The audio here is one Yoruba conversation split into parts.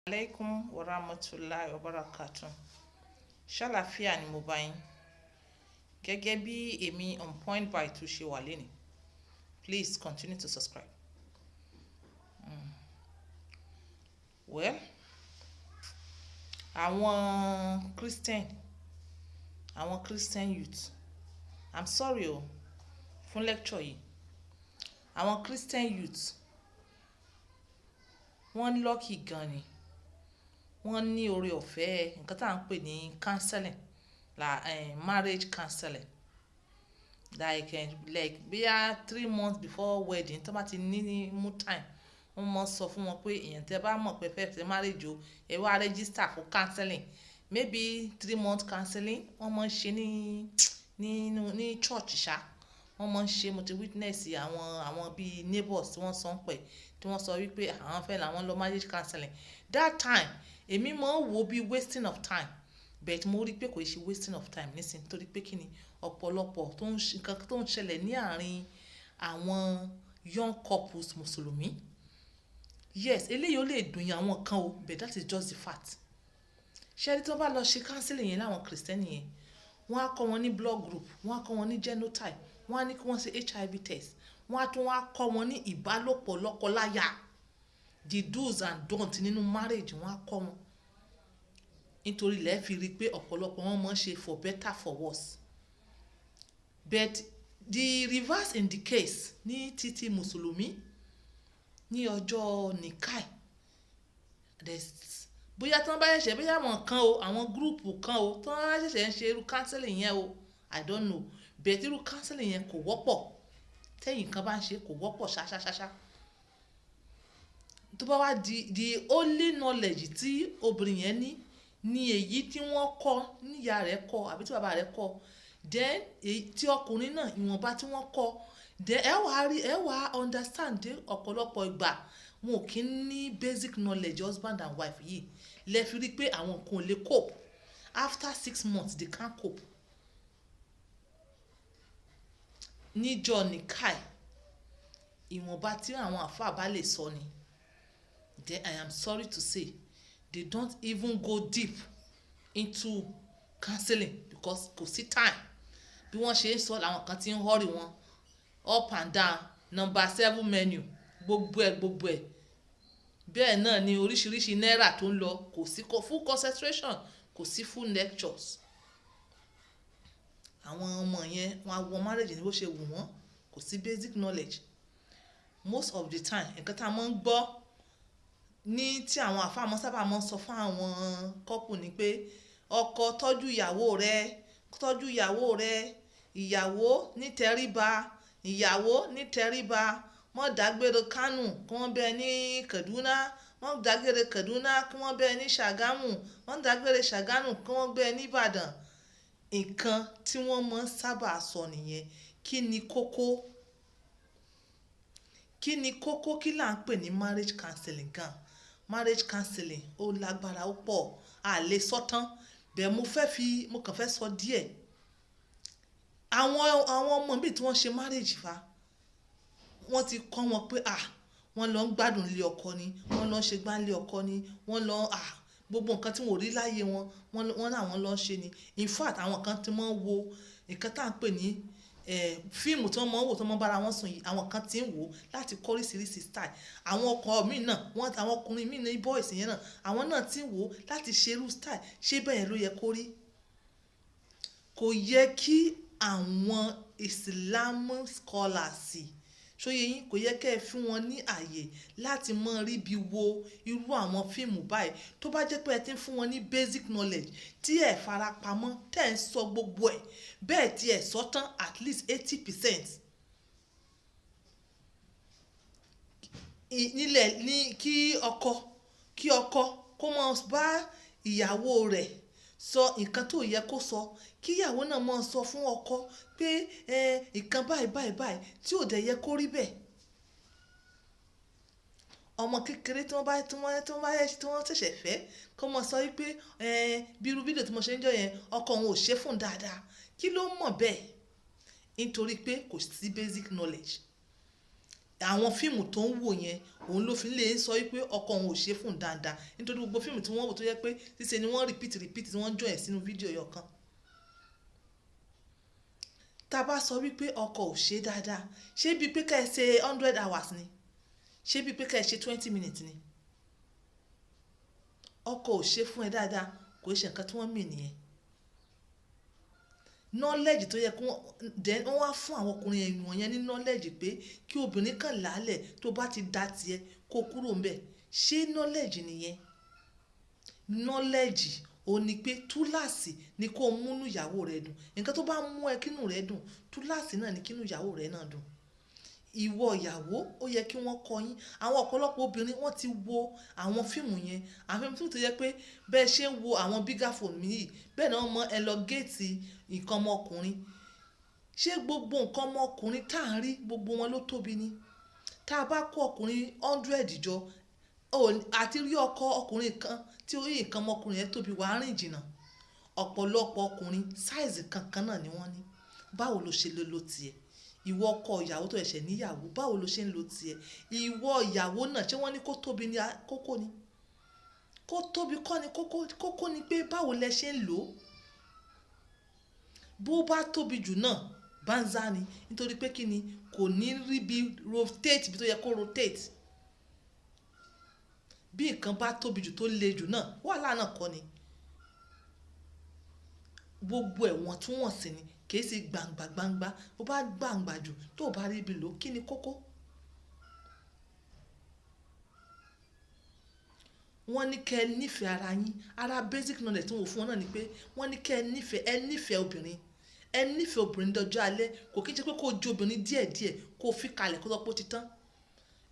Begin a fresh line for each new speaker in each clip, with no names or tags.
Alaikum wa rahmatulahi wa barakatuh. Ṣàlàfíà ni mo bá yín. Gẹ́gẹ́ bí èmi on point by two ṣe wà lénìí. Please continue to subscribe. Well, Christian, àwọn Christian youth, I'm sorry o fún lecture yìí. Àwọn Christian youth wọ́n lucky gan ni. Wọ́n ní oore ọ̀fẹ́ nǹkan tá à ń pè ní counseling, marriage counseling. Like bíyà 3 months before wedding tó bá ti ní mú time, wọ́n mọ̀ sọ fún wọn pé èèyàn tẹ́ bá mọ̀ pé fẹ́ marriage o, ẹ wá register for counseling. Maybe 3 months counseling wọ́n mọ̀ ń ṣe ní church ṣá. Wọ́n mọ̀ ń ṣe, mo ti witness àwọn bíi neighbors tí wọ́n sọ ń pẹ̀, tí wọ́n sọ wípé àwọn fẹ́ làwọn lọ marriage counseling. That time èmi mọ̀ ń wo bí wasting of time, but mo rí pé kò ṣe wasting of time nísìnyí torí pé kí ni ọ̀pọ̀lọpọ̀ nǹkan tó ń ṣẹlẹ̀ ní àárín àwọn young couples mùsùlùmí. Yes, eléyìí ó lè dùn yín àwọn kan o, but that is just the fact. Ṣé ẹni tí wọ́n bá lọ ṣe counseling yẹn láwọn Kristẹni yẹn, wọ́n á kọ́ wọn ní blood group, wọ́n á kọ́ wọn ní genotype, wọ́n á ní kí wọ́n ṣe HIV test, wọ́n á tún wá kọ́ wọn ní ìbálòpọ̀ lọ́kọláya, the do's and don'ts nínú marriage wọ́n á kọ́ wọn. Nítorí lẹ́ẹ̀ fi rí pé ọ̀pọ̀lọpọ̀ wọn mọ̀ ń ṣe for better for worse. But the reverse in the case ní títí mùsùlùmí ní ọjọ́ nìkáì, bóyá tí wọ́n bá ṣẹ̀ṣẹ̀ bóyá àwọn kan o, àwọn gúrùpù kan o tí wọ́n bá ṣẹ̀ṣẹ̀ ń ṣe irú counseling yẹn o, I don't know, but irú counseling yẹn kò wọ́pọ̀. Tẹ́yìn kan bá ń ṣe kò wọ́pọ̀ ṣáṣáṣáṣá. Tó bá wá di the only knowledge tí obìnrin yẹn ní èyí tí wọ́n kọ́, níyà rẹ̀ kọ́ àbí tí bàbá rẹ̀ kọ́, then èyí tí ọkùnrin náà ìwọ̀nba tí wọ́n kọ́, then ẹ wá understand dé ọ̀pọ̀lọpọ̀ ìgbà wọn ò kí ń ní basic knowledge husband and wife yìí. Lẹ fi rí pé àwọn kan ò lè cope. After 6 months they can't cope. Níjọ́ nìkáì ìwọ̀nba tí àwọn àfáà bá lè sọ ni. Then I am sorry to say they don't even go deep into counseling because kò sí time. Bí wọ́n ṣe ń sọ làwọn kan ti ń hurry wọn up and down, number 7 menu, gbogbo ẹ̀. Bẹ́ẹ̀ náà ni oríṣiríṣi náírà tó ń lọ, kò sí full concentration, kò sí full lectures. Àwọn ọmọ yẹn wọ́n á wọ marriage ní bó ṣe wù wọ́n, kò sí basic knowledge. Most of the time nǹkan tá a máa ń gbọ́ ní tí àwọn àfáà mọ́ sábà máa ń sọ fún àwọn couple ni pé ọkọ tọ́jú ìyàwó rẹ̀, ìyàwó ní tẹríba, mọ́ dágbére Kánò kí wọ́n bẹ ní Kaduna, mọ́ dágbére Kaduna kí wọ́n bẹ ní Ṣàgámù, mọ́ dágbére Ṣàgámù kí wọ́n bẹ ní Ìbàdàn. Nǹkan tí wọ́n máa ń sábà sọ nìyẹn. Kí ni kókó kí là ń pè ní marriage counseling gan? Marriage counseling ó lágbára ó pọ̀, a lè sọ tán, bẹ́ẹ̀ mo kàn fẹ́ sọ díẹ̀. Àwọn ọmọ mi tí wọ́n ṣe marriage fa, wọ́n ti kọ́ wọn pé wọ́n lọ ń gbádùn ilé ọkọ ni, wọ́n lọ ń ṣe gbá ilé ọkọ ni, wọ́n lọ gbogbo nǹkan tí wọ́n ò rí láyé wọ́n láwọn lọ ń ṣe ni. In fact àwọn kan ti máa ń wo nǹkan tá à ń pè ní fíìmù tí wọ́n máa ń wò tí wọ́n máa ń bára wọn sùn yìí, àwọn kan ti ń wò láti kọ́ oríṣiríṣi style. Àwọn ọkọ mi náà, àwọn ọkùnrin mi ní boys yẹn náà, àwọn náà ti ń wò láti ṣe irú style. Ṣé bẹ́ẹ̀ ló yẹ kó rí? Kò yẹ kí àwọn Islam scholars, ṣóyè yín, kò yẹ kẹ́ ẹ fún wọn ní àyè láti máa rí bí wo irú àwọn fíìmù báyìí. Tó bá jẹ́ pé ẹ ti ń fún wọn ní basic knowledge tí ẹ farapamọ́ tẹ́ ń sọ gbogbo ẹ̀, bẹ́ẹ̀ tí ẹ sọ tán at least 80%. Nílẹ̀ ní kí ọkọ kó máa bá ìyàwó rẹ̀ sọ nǹkan tó yẹ kó sọ, kí ìyàwó náà máa sọ fún ọkọ pé nǹkan báyìí tí ò dẹ̀ yẹ kó rí bẹ́ẹ̀. Ọmọ kékeré tí wọ́n ṣẹ̀ṣẹ̀ fẹ́ kó máa sọ wípé bí irú fídíò tí mo ṣe ń jọ yẹn ọkọ òun ò ṣe fún dáadáa. Kí ló mọ̀ bẹ́ẹ̀? Nítorí pé kò sí basic knowledge. àwọn fíìmù tó ń wò yẹn òun ló fi lè sọ wípé ọkọ òun ò ṣe fún dáadáa, nítorí gbogbo fíìmù tí wọ́n wò tó yẹ pé ṣíṣe ni wọ́n repeat tí wọ́n jọ ẹ̀ sínú fídíò yọkan. tá a bá sọ wípé ọkọ ò ṣe dáadáa, ṣé bíi pé ká ẹ ṣe 100 hours ni, ṣé bíi pé ká ẹ ṣe 20 minutes ni? ọkọ ò ṣe fún ẹ dáadáa kò ṣe nǹkan tí wọ́n mì nìyẹn. knowledge tó yẹ kí wọ́n wá fún àwọn ọkùnrin ẹ̀yìn yẹn ní knowledge pé kí obìnrin kan làálẹ̀ tó bá ti dá tiẹ̀ kó kúrò ń bẹ̀. ṣé knowledge nìyẹn? knowledge ò ní pé túláàsì ni kó múnú ìyàwó rẹ dùn, nǹkan tó bá mú ẹ kínú rẹ dùn túláàsì náà ni kínú ìyàwó rẹ náà dùn. ìwọ ìyàwó ó yẹ kí wọ́n kọ́ yín. àwọn ọ̀pọ̀lọpọ̀ obìnrin wọ́n ti wo àwọn fíìmù yẹn, àwọn fíìmù tó yẹ pé bẹ́ẹ̀ ṣe ń wo àwọn bigger phone yìí bẹ́ẹ̀ náà mọ elongate nǹkan ọmọkùnrin. ṣé gbogbo nǹkan ọmọkùnrin tá à ń rí gbogbo wọn ló tóbi ni? tá a bá kó ọkùnrin 100 jọ àti rí ọkùnrin kan tí ó yí nǹkan ọmọkùnrin yẹn tóbi wàá rìn jìnnà. ọ̀pọ̀lọpọ̀ ọkùnrin sáìzì kankan náà ni wọ́n ní. báwo ló ṣe lè lo tiẹ̀? ìwọ ọkọ ìyàwó tó ẹ̀ṣẹ̀ níyàwó báwo ló ṣe ń lo tiẹ̀? ìwọ ìyàwó náà ṣé wọ́n ní kó tóbi ní kókó ni? kó tóbi kọ́ ni kókó ni pé báwo lẹ ṣe ń lò ó. bó bá tóbi jù náà banza ni, nítorí pé kí ni kò ní rí bí rotate bí tó yẹ kó rotate. bí nǹkan bá tóbi jù tó le jù náà wàhálà náà kọ́ ni. gbogbo ẹ̀wọ̀n tún wọ̀n sí ni, kìí ṣe gbangba bó bá gbangba jù tó bá rí ibi lò kí ni kókó. wọ́n ní kẹ́ ẹ nífẹ̀ẹ́ ara yín, ara basic knowledge tí wọ́n fún wọn náà ni pé wọ́n ní kẹ́ ẹ nífẹ̀ẹ́ obìnrin, ẹ nífẹ̀ẹ́ obìnrin dọjọ́ alẹ́. kò kí n ṣe pé kó ju obìnrin díẹ̀díẹ̀ kó fi kalẹ̀ kó lọ́pọ̀ ti tán.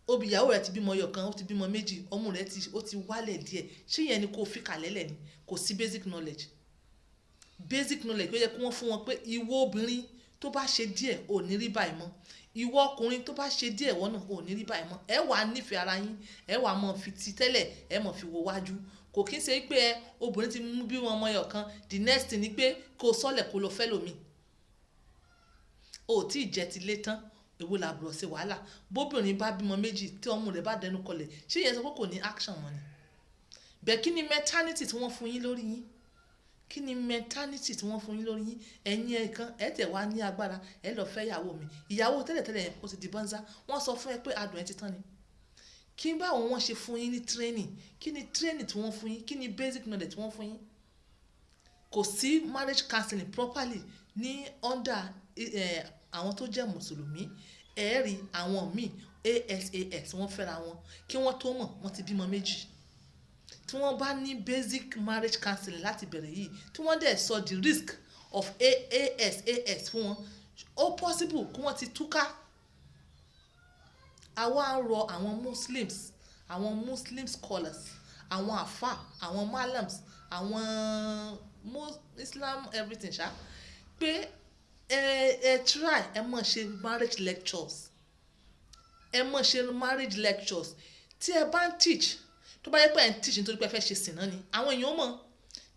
ìyàwó rẹ ti bímọ ẹyọ kan ó ti bímọ méjì ọmú rẹ ó ti wálẹ̀ díẹ̀, ṣé yẹn ni kó fi kalẹ̀ lẹ̀ ni? kò sí basic knowledge. basic knowledge ló yẹ kí wọ́n fún wọn pé ìwọ obìnrin tó bá ṣe díẹ̀ ò ní rí báyìí mọ́, ìwọ ọkùnrin tó bá ṣe díẹ̀ wọ́n náà ò ní rí báyìí mọ́. ẹ wàá nífẹ̀ẹ́ ara yín, ẹ wàá mọ̀ fi ti tẹ́lẹ̀ ẹ mọ̀ fi wo wájú. kò kí n ṣe pé obìnrin ti mú bí wọn ọmọ ẹyọ kan the next thing ni pé kó sọ́lẹ̀ kó lọ fẹ́ lómi. o tí ì jẹ́ ti lé tán èwo làbúrò sí wàhálà. bóbìnrin bá bímọ méjì tí ọmú rẹ̀ bá dẹnu kọlẹ̀ ṣé yẹn sọ pé kò ní action mọ́ ni? bẹ́ẹ̀ kí ni maternity tí wọ́n fún yín lórí yín? kí ni maternity tí wọ́n fún yín lórí yín? ẹ̀yin ẹ̀kan ẹ̀ tẹ̀ wá ní agbára ẹ̀ lọ fẹ́ ìyàwó mi. ìyàwó tẹ́lẹ̀tẹ́lẹ̀ yẹn ó ti di bọ́nzá. wọ́n sọ fún ẹ pé adùn ẹ ti tán ni. kí báwo wọ́n ṣe fún yín ní training? kí ni training tí wọ́n fún yín? kí ni basic knowledge tí wọ́n fún yín? kò sí marriage counseling properly ní under àwọn tó jẹ́ mùsùlùmí. ẹ̀ẹ́rì àwọn míì ASAS wọ́n fẹ́ra wọn kí wọ́n tó mọ̀ wọ́n ti bímọ méjì. tí wọ́n bá ní basic marriage counseling láti bẹ̀rẹ̀ yìí tí wọ́n dẹ̀ sọ the risk of ASAS fún wọn, ó possible kí wọ́n ti túká. àwa ń rọ àwọn muslim scholars, àwọn àfà, àwọn malams, àwọn Islam everything ṣá pé try ẹ mọ̀ ṣe marriage lectures, tí ẹ bá ń teach tó bá yẹ pé ẹ ń teach nítorí pé ẹ fẹ́ ṣe sìn náà ni àwọn èèyàn mọ̀.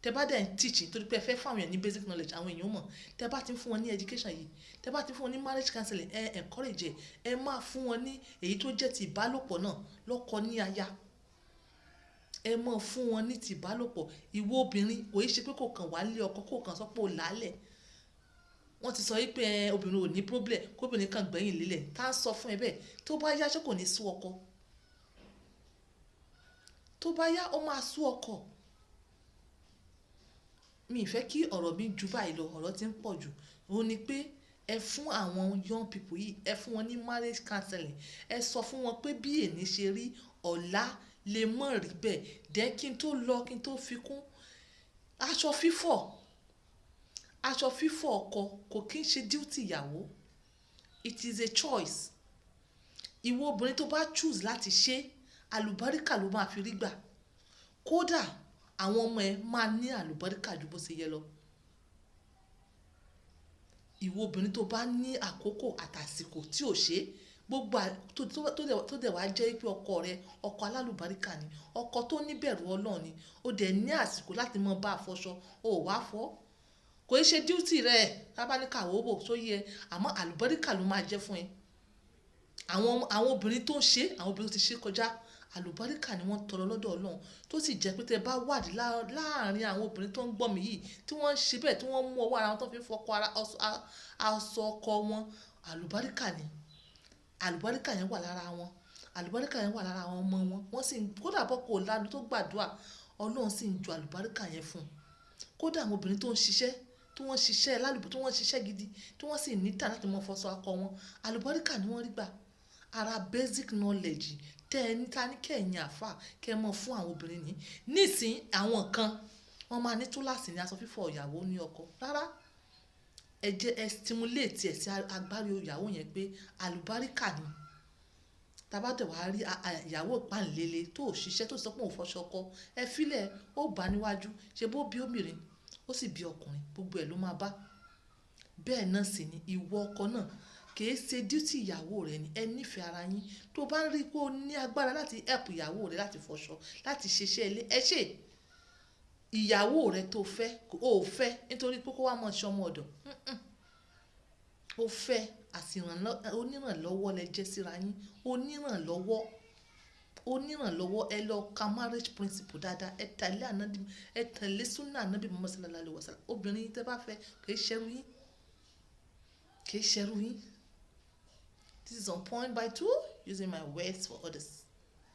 tẹ bá dẹ̀ ń teach nítorí pé ẹ fẹ́ fáwọn èèyàn ní basic knowledge àwọn èèyàn mọ̀. tẹ bá ti ń fún wọn ní education yìí, tẹ bá ti ń fún wọn ní marriage counseling ẹ encourage ẹ máa fún wọn ní èyí tó jẹ́ ti ìbálòpọ̀ náà lọ́kọ ní aya. ẹ máa fún wọn ní ti ìbálòpọ̀. ìwọ obìnrin kò í ṣe pé kò kàn wá lé ọkọ kò kàn sọ pé ò lálẹ̀. wọ́n ti sọ yìí pé obìnrin ò ní problem kóbìnrin kan gbẹ̀yìn lélẹ̀ tá a sọ fún ẹ bẹ́ẹ̀ tó bá yá ṣé kò ní sú ọkọ? tó bá yá ó máa sú ọkọ. mi ì fẹ́ kí ọ̀rọ̀ mi ju báyìí lọ, ọ̀rọ̀ ti ń pọ̀ jù. ó ní pé ẹ fún àwọn young people yìí ẹ fún wọn ní marriage counseling. ẹ sọ fún wọn pé bí èní ṣe rí ọ̀la lè mọ̀ rí bẹ́ẹ̀. dẹ́ kí n tó lọ kí n tó fi kún aṣọ fífọ̀ ọkọ kò kí ń ṣe duty ìyàwó, it is a choice. ìwọ obìnrin tó bá choose láti ṣe àlùbáríkà ló máa fi rí gbà. kódà àwọn ọmọ ẹ máa ní àlùbáríkà ju bó ṣe yẹ lọ. ìwọ obìnrin tó bá ní àkókò àtàsìkò tí ò ṣe gbogbo tó dẹ̀ wá jẹ́ pé ọkọ rẹ ọkọ alálùbáríkà ni, ọkọ tó níbẹ̀rù Ọlọ́run ni, ó dẹ̀ ní àsìkò láti mọ bá a fọṣọ ó wá fọ́. kò í ṣe duty rẹ tábánikà wò bò tó yẹ àmọ́ àlùbáríkà ló máa jẹ́ fún ẹ. àwọn obìnrin tó ń ṣe àwọn obìnrin tó ti ṣe kọjá àlùbáríkà ni wọ́n tọrọ lọ́dọ̀ Ọlọ́run tó sì jẹ́ pé tẹ́ bá wádìí láàrin àwọn obìnrin tó ń gbọ́ mi yìí tí wọ́n ń ṣe bẹ́ẹ̀ tí wọ́n mú ọwọ́ ara wọn tó fi ń fọkọ aṣọ ọkọ wọn àlùbáríkà ni àlùbáríkà yẹn wà lára wọn àlùbáríkà yẹn wà lára àwọn ọmọ wọn wọ́n sì kódà bọ́ kò lanu tó gbàdúrà Ọlọ́run sì ń ju àlùbáríkà yẹn fún un kódà àwọn obìnrin tó ń ṣiṣẹ́ tí wọ́n ṣiṣẹ́ lálùbọ́ tí wọ́n ṣiṣẹ́ gidi tí wọ́n sì ní tà láti mọ fọṣọ akọ wọn àlùbáríkà ni wọ́n rí gbà ara basic knowledge tẹ́ ẹ ní ta ní kẹ́yìn àfà kẹ́ ẹ mọ̀ fún àwọn obìnrin ní nísìn àwọn kan wọ́n máa ní túláàsì ní aṣọ fífọ̀ ìyàwó ní ọkọ rárá ẹ jẹ́ ẹ stimulate ẹ̀ sí agbárí ìyàwó yẹn pé àlùbáríkà ni tabadẹ wàá rí ìyàwó ìpànlélẹ̀ tó ṣiṣẹ́ tó sọ pé òun fọṣọ ọkọ ẹ filẹ̀ ó bá níwájú ṣe bó bí obìnrin ó sì bí ọkùnrin gbogbo ẹ̀ ló máa bá bẹ́ẹ̀ náà sì ni ìwọ ọkọ náà kìí ṣe duty ìyàwó rẹ ni ẹ nífẹ̀ẹ́ ara yín tó bá ń rí pé ó ní agbára láti help ìyàwó rẹ láti fọṣọ láti ṣiṣẹ́ ilé ẹ ṣe ìyàwó rẹ tó fẹ́ ó fẹ́ nítorí pé kó wá mọ̀ ṣọmọ ọ̀dọ̀ ó fẹ́ onírànlọ́wọ́ lẹ jẹ́ síra yín onírànlọ́wọ́ ẹ lọ ka marriage principle dáadáa ẹ tẹ̀lé súnà ànábì Muhammad sallallahu alaihi wasallam obìnrin tẹ́ bá fẹ́ kìí ṣẹrú yín. This is on Point by 2 using my words for others.